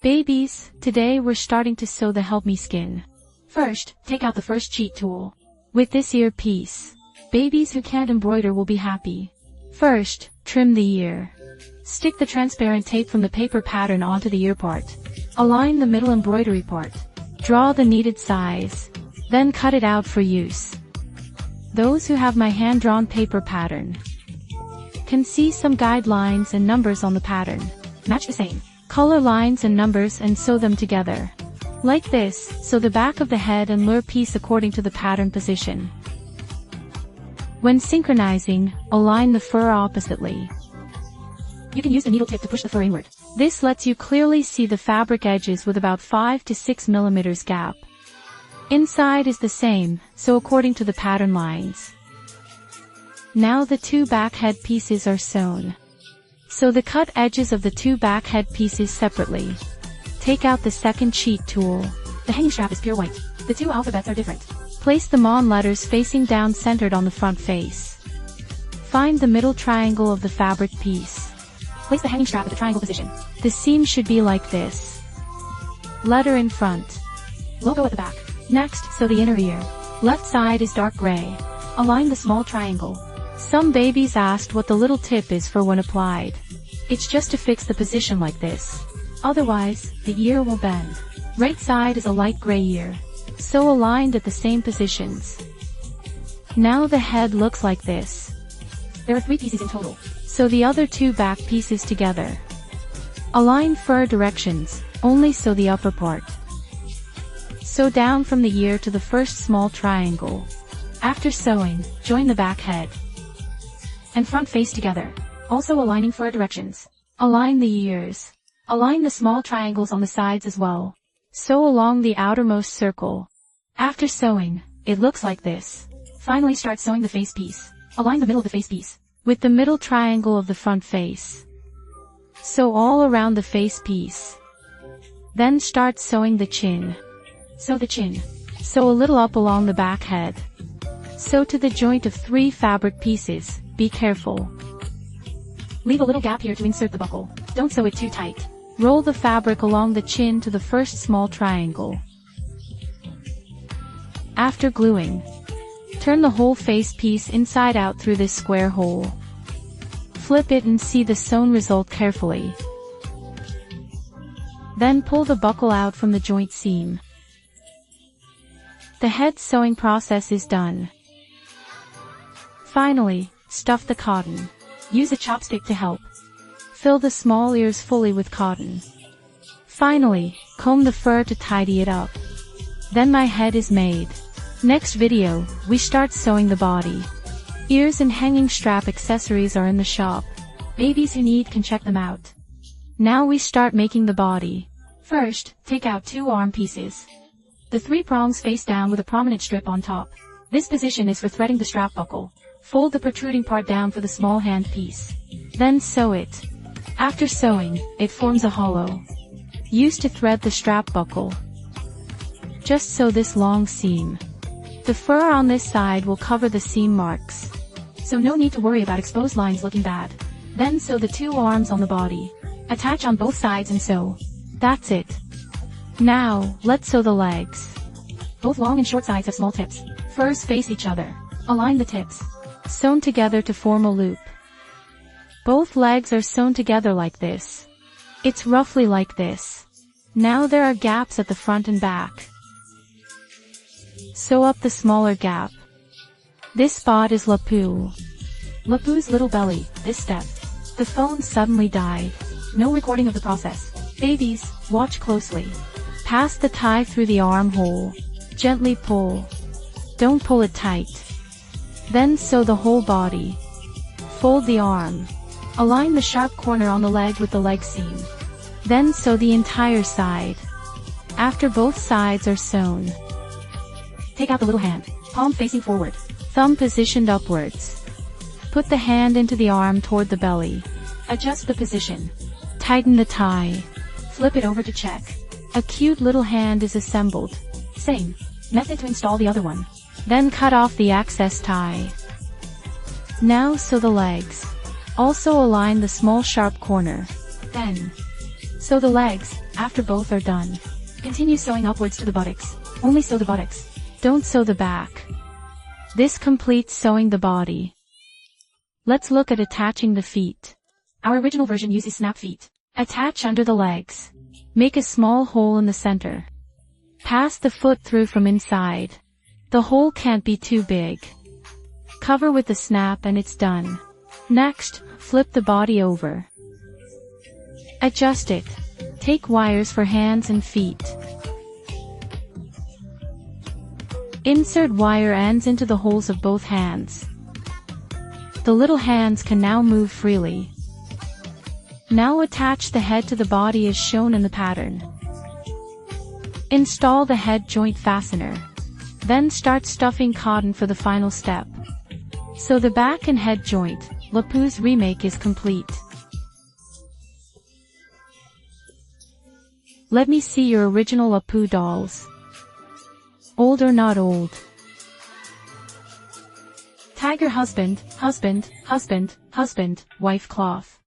Babies, today we're starting to sew the Help Me skin. First, take out the first cheat tool. With this ear piece, babies who can't embroider will be happy. First, trim the ear. Stick the transparent tape from the paper pattern onto the ear part. Align the middle embroidery part. Draw the needed size. Then cut it out for use. Those who have my hand-drawn paper pattern can see some guidelines and numbers on the pattern. Match the same color lines and numbers and sew them together. Like this, sew the back of the head and lure piece according to the pattern position. When synchronizing, align the fur oppositely. You can use the needle tip to push the fur inward. This lets you clearly see the fabric edges with about 5 to 6 mm gap. Inside is the same, so according to the pattern lines. Now the two back head pieces are sewn. Sew the cut edges of the two back head pieces separately. Take out the second cheat tool. The hanging strap is pure white. The two alphabets are different. Place the Mon letters facing down centered on the front face. Find the middle triangle of the fabric piece. Place the hanging strap at the triangle position. The seam should be like this. Letter in front. Logo at the back. Next, sew the inner ear. Left side is dark gray. Align the small triangle. Some babies asked what the little tip is for when applied. It's just to fix the position like this. Otherwise, the ear will bend. Right side is a light gray ear. Sew aligned at the same positions. Now the head looks like this. There are 3 pieces in total. Sew the other 2 back pieces together. Align fur directions, only sew the upper part. Sew down from the ear to the first small triangle. After sewing, join the back head and front face together, also aligning fur directions. Align the ears. Align the small triangles on the sides as well. Sew along the outermost circle. After sewing, it looks like this. Finally start sewing the face piece. Align the middle of the face piece with the middle triangle of the front face. Sew all around the face piece. Then start sewing the chin. Sew the chin. Sew a little up along the back head. Sew to the joint of 3 fabric pieces. Be careful. Leave a little gap here to insert the buckle. Don't sew it too tight. Roll the fabric along the chin to the first small triangle. After gluing, turn the whole face piece inside out through this square hole. Flip it and see the sewn result carefully. Then pull the buckle out from the joint seam. The head sewing process is done. Finally, stuff the cotton. Use a chopstick to help. Fill the small ears fully with cotton. Finally, comb the fur to tidy it up. Then my head is made. Next video, we start sewing the body. Ears and hanging strap accessories are in the shop. Babies who need can check them out. Now we start making the body. First, take out 2 arm pieces. The 3 prongs face down with a prominent strip on top. This position is for threading the strap buckle. Fold the protruding part down for the small hand piece. Then sew it. After sewing, it forms a hollow. Used to thread the strap buckle. Just sew this long seam. The fur on this side will cover the seam marks, so no need to worry about exposed lines looking bad. Then sew the 2 arms on the body. Attach on both sides and sew. That's it. Now, let's sew the legs. Both long and short sides have small tips. Furs face each other. Align the tips. Sewn together to form a loop. Both legs are sewn together like this. It's roughly like this. Now there are gaps at the front and back. Sew up the smaller gap. This spot is Labubu. Labubu's little belly, this step. The phone suddenly died. No recording of the process. Babies, watch closely. Pass the tie through the armhole. Gently pull. Don't pull it tight. Then sew the whole body. Fold the arm. Align the sharp corner on the leg with the leg seam. Then sew the entire side. After both sides are sewn, take out the little hand, palm facing forward, thumb positioned upwards. Put the hand into the arm toward the belly. Adjust the position. Tighten the tie. Flip it over to check. A cute little hand is assembled. Same method to install the other one. Then cut off the excess tie. Now sew the legs. Also align the small sharp corner. Then sew the legs, After both are done, continue sewing upwards to the buttocks. Only sew the buttocks. Don't sew the back. This completes sewing the body. Let's look at attaching the feet. Our original version uses snap feet. Attach under the legs. Make a small hole in the center. Pass the foot through from inside. The hole can't be too big. Cover with the snap and it's done. Next, flip the body over. Adjust it. Take wires for hands and feet. Insert wire ends into the holes of both hands. The little hands can now move freely. Now attach the head to the body as shown in the pattern. Install the head joint fastener. Then start stuffing cotton for the final step. Sew the back and head joint. Labubu's remake is complete. Let me see your original Labubu dolls. Old or not old? Tag your husband, husband, husband, husband, wife cloth.